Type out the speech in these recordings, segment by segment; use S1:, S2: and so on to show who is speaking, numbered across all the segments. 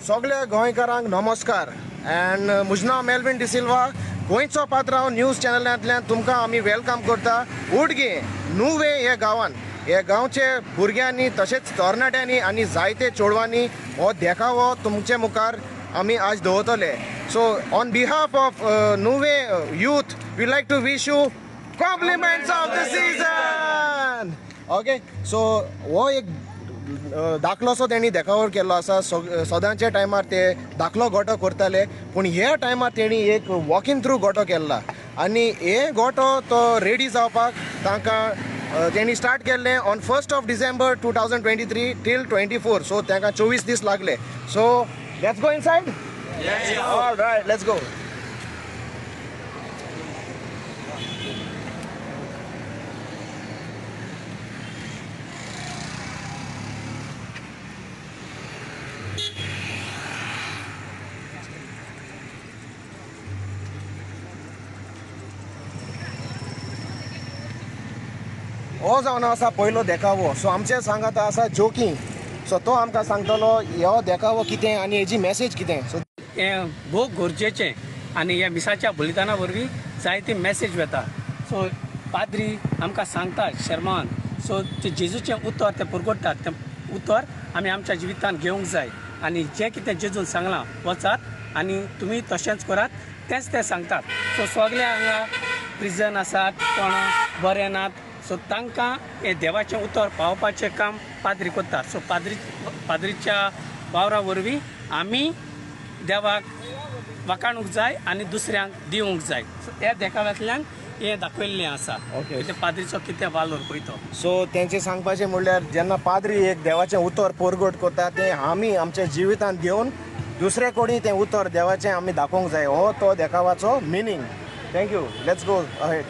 S1: सगळ्या गोंयकारांक नमस्कार एंड म्हजें नांव मेल्विन डिसिल्वा गोंयचो पात्रांव न्यूज चॅनलांतल्यान तुमकां आमी वेलकम करता उडगे नुवे हे गांवांत हे गांवचे भुरग्यांनी तशेंच तरणाट्यांनी आनी जायते चेडवांनी हो देखावो तुमचे मुखार आमी आज दवरतले. सो ऑन बिहाफ ऑफ नुवे youth we like to wish you compliments of the season. Okay, so हो एक दाखलोसो तेणी देखावर केल्लो आसा. सदांच्या टायमार ते दाखलो गोटो करताले, पूण ह्या टायमार तेणी एक वॉकिंग थ्रू गोटो केल्ला आनी हे गोटो तो रेडी जावपाक तांकां तेणी स्टार्ट केल्लें ऑन 1 डिसेंबर 2023 टील 24. सो तांकां 24 दीस लागले. So let's go inside. Alright, let's go. हो जावन आसा पयलो देखावो. सो आमचे सांगात आसा जोकिंग. सो तो आमकां सांगतलो हो देखावो कितें आनी हेजी मेसेज कितें. सो
S2: हें भोव गरजेचें आनी ह्या मिसाच्या बलिदाना वरवीं जायती मेसेज वेता. सो पाद्री आमकां सांगता शर्मान. सो ते जेजूचें उतर ते पुरगोडटात, तें उतर आमी आमच्या जिवितांत घेवंक जाय आनी जें कितें जेजून सांगलां वचात आनी तुमी तशेंच करात तेंच ते सांगतात. सो सगळे हांगा प्रिजन आसात, कोण बरे नात, सो तांकां हें देवाचें उतर पावोवपाचें काम पाद्री करतात. सो पाद्रीच्या वावरा वरवीं आमी देवाक वाखाणूंक जाय आनी दुसऱ्यांक दिवंक जाय. सो ह्या देखाव्यांतल्यान हें दाखयल्लें आसा.
S1: ओके,
S2: ते पाद्रीचो कितें वालोर पळयतो.
S1: सो तेंचें सांगपाचें म्हणल्यार जेन्ना पाद्री एक देवाचें उतर परगट करता तें आमी आमच्या जिवितांत घेवन दुसरे कोणी तें उतर देवाचें आमी दाखोवंक जाय. हो तो देखावाचो meaning. Thank you. Let's go ahead.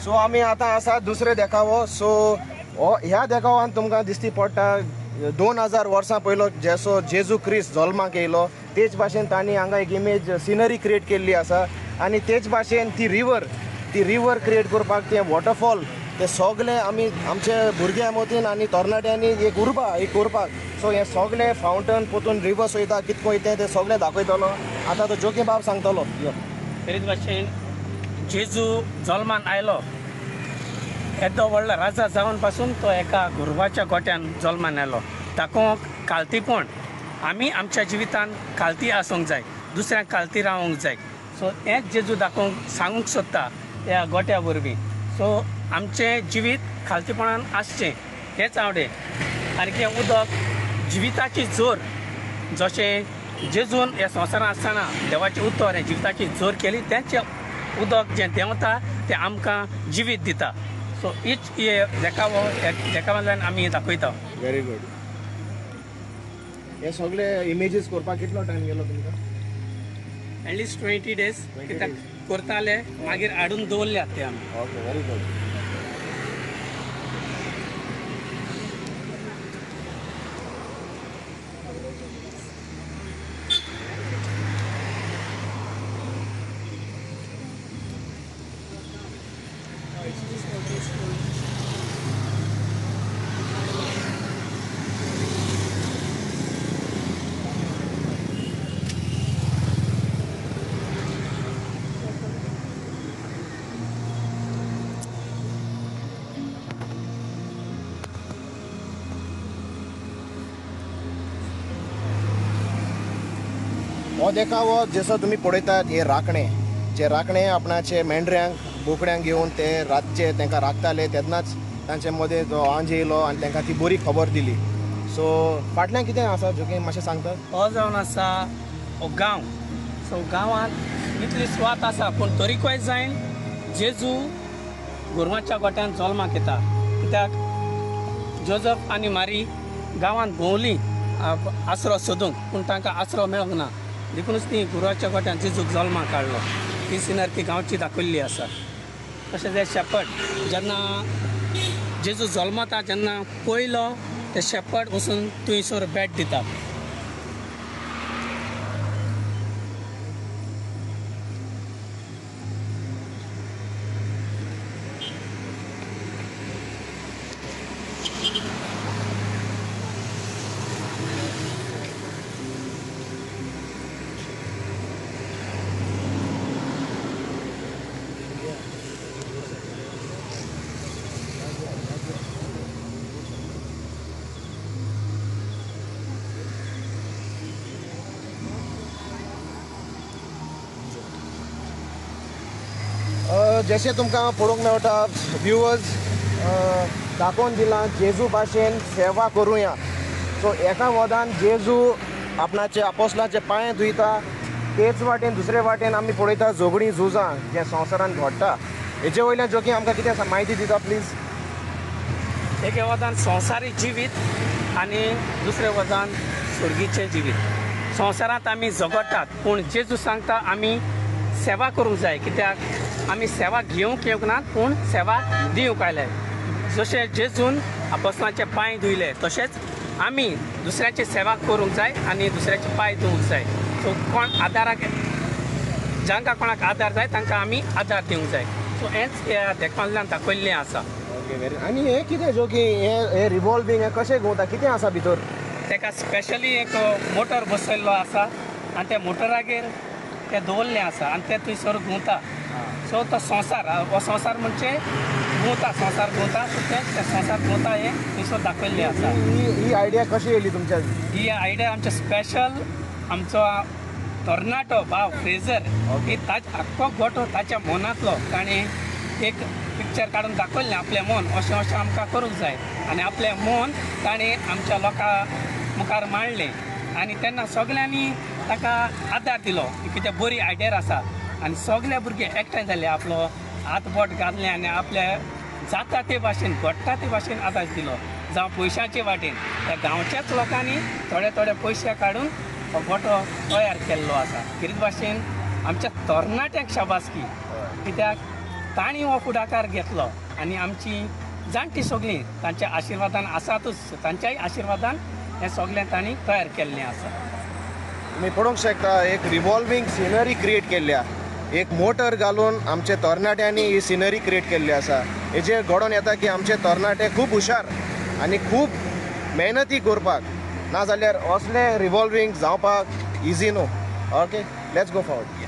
S1: So आमी आतां आसा दुसरे देखावो. सो ह्या देखावान तुमकां दिश्टी पडटा 2000 वर्सां पयलो जसो जेजू क्रिस्त जल्माक येयलो तेच भाशेन तांणी हांगा एक इमेज सिनरी क्रिएट केल्ली आसा आनी तेच भाशेन ती रिवर क्रिएट करपाक ते वॉटरफॉल ते सगळे आमी आमचे भुरग्या मतीन आनी तरणाट्यांनी एक उर्बा एक करपाक. सो हे सगळे फावंटन पोतून रिवर्स वयता कितको वयता ते सगळे दाखयतलो. आतां तो जोकी बाब सांगतलो.
S2: तेच भाशेन जेजू जल्मान आयलो येदो व्हडलो राजा जावन पासून तो एका गुरवाच्या गोट्यान जल्मान आयलो. ताका कालतीपण आमी आमच्या जिवितांत कालती आसूंक जाय, दुसऱ्यांक कालती रावंक जाय. सो हेंच जेजू दाखोवंक सांगूंक सोदता ह्या गोट्या वरवीं. सो आमचें जिवीत खालतीपणान आसचें हेंच आवडे. आनी हें उदक जिविताची जोर जशें जेजून ह्या संवसारांत आसतना देवाचें उतर हें जिविताची जोर केली तेंचें उदक जें देंवता तें आमकां जिवीत दिता. सो हीच देखाव्यान आमी दाखयता.
S1: Very good. हे सगळे इमेजीस करपाक कितलो टायम गेलो तुमकां?
S2: एटलिस्ट 20 days कित्याक करताले मागीर हाडून दवरल्यात ते आमी.
S1: Okay, very good. हो देखावो जसो तुम्ही पळयतात हे राखणे जे राखणे आपणाचे मेंढऱ्यांक बोकड्यांक घेवन ते रातचे तांकां राखताले तेन्नाच तांचे मदें जो आंज येयलो आनी तांकां ती बरी खबर दिली. सो फाटल्यान कितें आसा जोकी मातशें सांगतात?
S2: हो जावन आसा हो गांव. सो गांवांत इतली सुवात आसा पूण तरीकय जायन जेजू गोरवांच्या गोट्यान जल्माक येता. कित्याक जोजफ आनी मारी गांवांत भोंवली आसरो सोदूंक पूण तांकां आसरो मेळोंक ना देखूनच ती गुरवाच्या गोट्यान जेजूक जल्माक काडलो ती सिनरी गांवची दाखयल्ली आसा. तशेंच हे शेपट जेन्ना जेजू जल्मता जेन्ना पयलो ते शेपट वचून थंयसर भेट दिता.
S1: जशें तुमकां पळोवंक मेळटा व्ह्युअर्स दाखोवन दिलां जेजू भाशेन सेवा करुया. सो एका वदान जेजू आपणाचे आपोस्लाचे पांय धुयता तेच वाटेन दुसरे वाटेन आमी पळयता झगडीं झुजां जे संवसारान घडटा. हेजे वयल्यान जोकी आमकां कितें म्हायती दिता प्लीज.
S2: एके वदान संवसारी जिवीत आनी दुसरे वदान स्वर्गीचें जिवीत. संवसारांत आमी झगडटात पूण जेजू सांगता आमी सेवा करूंक जाय कित्याक आमी सेवा घेवंक येवंक ना पूण सेवा दिवंक आयले. जशें जेजून आपोस्लांचे पांय धुयले तशेंच आमी दुसऱ्याची सेवा करूंक जाय आनी दुसऱ्याचे पांय धुवंक जाय. सो कोण आदाराक जांकां कोणाक आदार जाय तांकां आमी आदार दिवंक जाय. सो हेंच ह्या देखांतल्यान दाखयल्लें आसा.
S1: ओके आनी हें कितें जोकी हे रिवॉल्विंग हें कशें घुंवता कितें आसा भितर.
S2: ताका स्पेशली एक मोटर बसयल्लो आसा आनी त्या मोटरागेर ते दवरलें आसा आनी ते थंयसर घुंवता. सो तो संवसार हो संवसार म्हणजे घुंवता संवसार घुंवता सो ते संवसार घुंवता हें थंयसर दाखयल्लें आसा.
S1: ही आयडिया कशी येयली तुमच्या.
S2: ही आयडिया आमचे स्पेशल आमचो तरणाटो भाव फ्रेझर की आख्खो गोठो ताच्या मनांतलो ताणें एक पिक्चर काडून दाखयल्लें आपलें मन अशें अशें आमकां करूंक जाय आनी आपलें मन ताणें आमच्या लोकां मुखार मांडलें आनी तेन्ना सगल्यांनी ताका आदार दिलो कितें बरी आयडिया आसा आनी सगळे भुरगे एकठांय जाले आपलो हात बोट घातले आनी आपल्या जाता ते भाशेन घडटा ते भाशेन आदार दिलो. जावं पयशांचे वाटेन त्या गांवच्याच लोकांनी थोडे थोडे पयशे काडून हो गोठो तयार केल्लो आसा. कितें भाशेन आमच्या तरणाट्यांक शाबासकी कित्याक तांणी हो फुडाकार घेतलो आनी आमची जाणटी सगळीं तांच्या आशिर्वादान आसातूच तांच्याय आशिर्वादान हें सगळें तांणी तयार केल्लें आसा.
S1: तुमी पळोवंक शकता एक रिवॉल्विंग सिनरी क्रिएट केल्ल्या एक मोटर घालून आमचे तरणाट्यांनी ही सिनरी क्रिएट केल्ली आसा. हेजे घडोवन येता की आमचे तरणाटे खूब हुशार आनी खूब मेहनती करपाक नाजाल्यार असले रिवॉल्विंग जावपाक इजी न्हू. Okay let's go forward.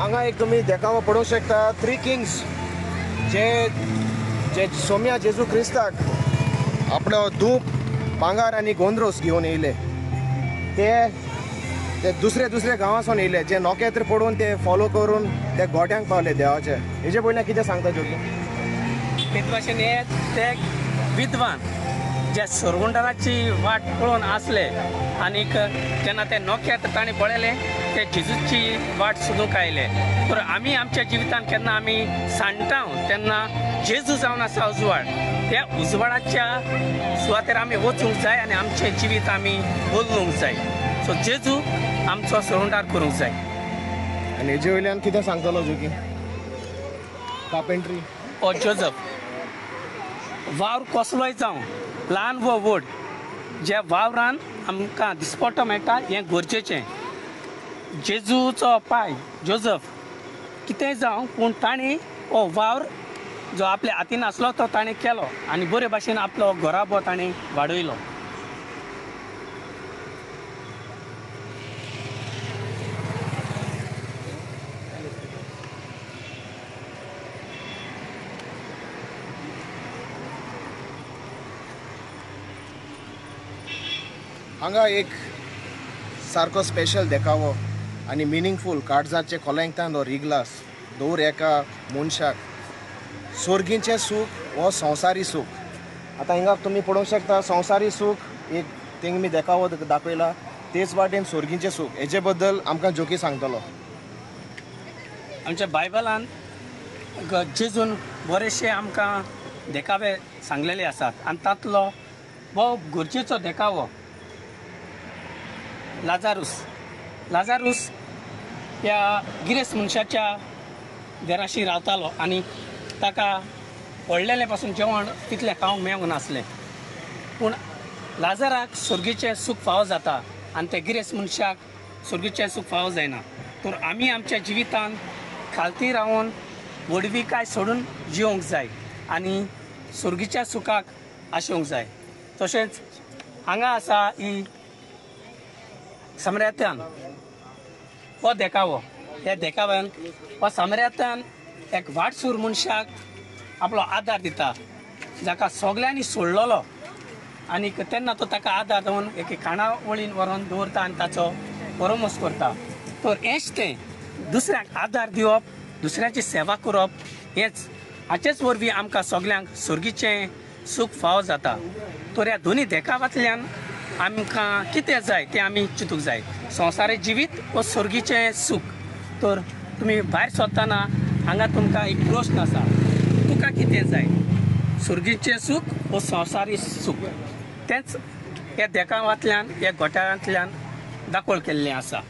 S1: हांगा एक तुमी देखावो पळोवंक शकता 3 किंग्स जे जे सोम्या जेजू क्रिस्ताक आपलो धूप भांगार आनी गोंदरोस घेवन येयले. ते दुसरे दुसरे गांवांसून येयले जे नोकेत्र पडून ते फॉलो करून ते गोट्यांक पावले देवाचे. हेजे पयलीं कितें सांगता जोगी.
S2: ते भाशेन हे ते विद्वान जे सुरगुंडाराची वाट पळोवन आसले आनीक जेन्ना ते नोखेत्र तांणी पळयलें ते जेजूची वाट सोदूंक आयले. तर आमी आमच्या जिवितांत केन्ना आमी सांडटाव तेन्ना जेजू जावन आसा उजवाड त्या उजवाडाच्या सुवातेर आमी वचूंक जाय आनी आमचें जिवीत आमी बदलूंक जाय. सो जेजू आमचो सुरगुंडार करूंक जाय.
S1: आनी हेजे वयल्यान कितें सांगतलो जोगी. कार्पेंट्री
S2: ओ जोजफ वावर कसलोय जावं ल्हान वो व्हड जे वावरान आमकां दिसपट्टो मेळटा हें गरजेचें. जेजूचो पाय जोजफ कितेंय जावं पूण ताणें हो वावर जो आपल्या हातीन आसलो तो ताणें केलो आनी बरे भाशेन आपलो घोराबो ताणें वाडयलो.
S1: हांगा एक सारको स्पेशल देखावो आनी मिनींगफूल काळजाचे खोलायतान हो रिग्लास दवर एका मनशाक सोर्गींचें सूख वो संवसारी सूख आतां हिंगा तुमी पळोवंक शकता संवसारी सूख एक थिंग मी देखावो दाखयला तेच वाटेन सोर्गींचें सूख हेजे बद्दल आमकां जोकी सांगतलो
S2: आमच्या बायबलान जेजून बरेचशे आमकां देखावे सांगलेले आसात आनी तातलो हो गरजेचो देखावो लाजारूस ह्या गिरेस्त मनशाच्या घराशी रावतालो आनी ताका व्हडलेले पासून जेवण तितलें खावंक मेळूंक नासलें पूण लाजाराक स्वर्गीचें सूख फावो जाता आनी ते गिरेस्त मनशाक स्वर्गीचें सूख फावो जायना तर आमी आमच्या जिवितान खालती रावून वडविकाय सोडून जिवंक जाय आनी स्वर्गीच्या सुखाक आशोवंक जाय तशेंच हांगा आसा ही सामर्यात्यान हो देखावो ह्या देखाव्यान हो सामर्यात्यान एक वाटसूर मनशाक आपलो आदार दिता जाका सगल्यांनी सोडलेलो आनी तेन्ना तो ताका आदार दिवन एक खाणावळीन व्हरून दवरता आनी ताचो परमोस करता तर हेंच तें दुसऱ्याक आदार दिवप दुसऱ्याची सेवा करप हेंच हाचेच वरवीं आमकां सगल्यांक स्वर्गीचें सूख फावो जाता तर ह्या दोनी देखाव्यांतल्यान आमकां कितें जाय तें आमी चिंतूंक जाय संवसारी जिवीत व स्वर्गीचें सूख तर तुमी भायर सरतना हांगा तुमकां एक प्रश्न आसा तुका कितें जाय स्वर्गीचें सूख व संवसारी सूख तेंच ह्या देखाव्यांतल्यान ह्या घोटाळ्यांतल्यान दाखोळ केल्लें आसा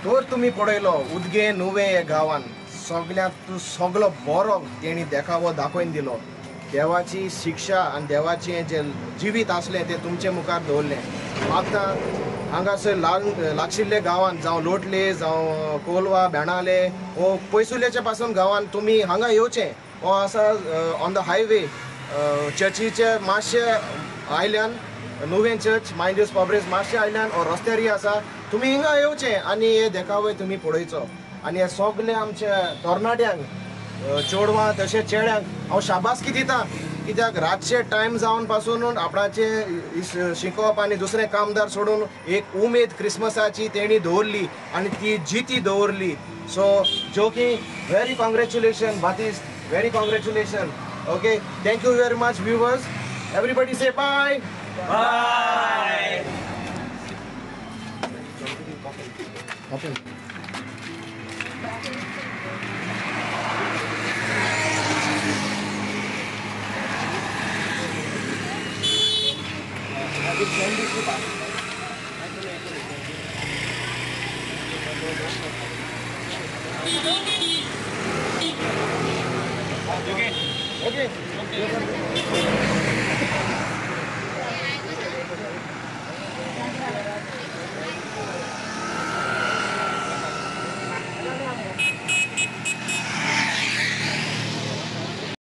S1: तर तुमी पळयलो उदगे नुवें हे गांवान सगळ्यांत सगळो बरो तेणी देखावो दाखोवन दिलो देवाची शिक्षा आनी देवाचें जें जिवीत आसलें तें तुमचे मुखार दवरलें आतां हांगासर लागशिल्ले गांवान जावं लोटले जावं कोलवा बेणाले वो पयसुलेचे पासून गांवान तुमी हांगा येवचें हो आसा ऑन द हायवे चर्चीचे मातशे आयल्यान नुवें चर्च मायंड्यूस पब्रेस मातशे आयल्यान हो रस्त्यार आसा तुमी हिंगा येवचें आनी हे देखावे तुमी पळोवचो आनी हे सगळे आमच्या तरणाट्यांक चेडवां तशें चेड्यांक हांव शाबासकी दिता कित्याक रातचे टायम जावन पासून आपणाचें शिकोवप आनी दुसरें कामदार सोडून एक उमेद क्रिसमसाची तेणी दवरली आनी ती जिती दवरली सो जोकी व्हेरी कॉंग्रेच्युलेशन बातीस very congratulation okay thank you very much viewers everybody say bye
S2: bye
S1: okay okay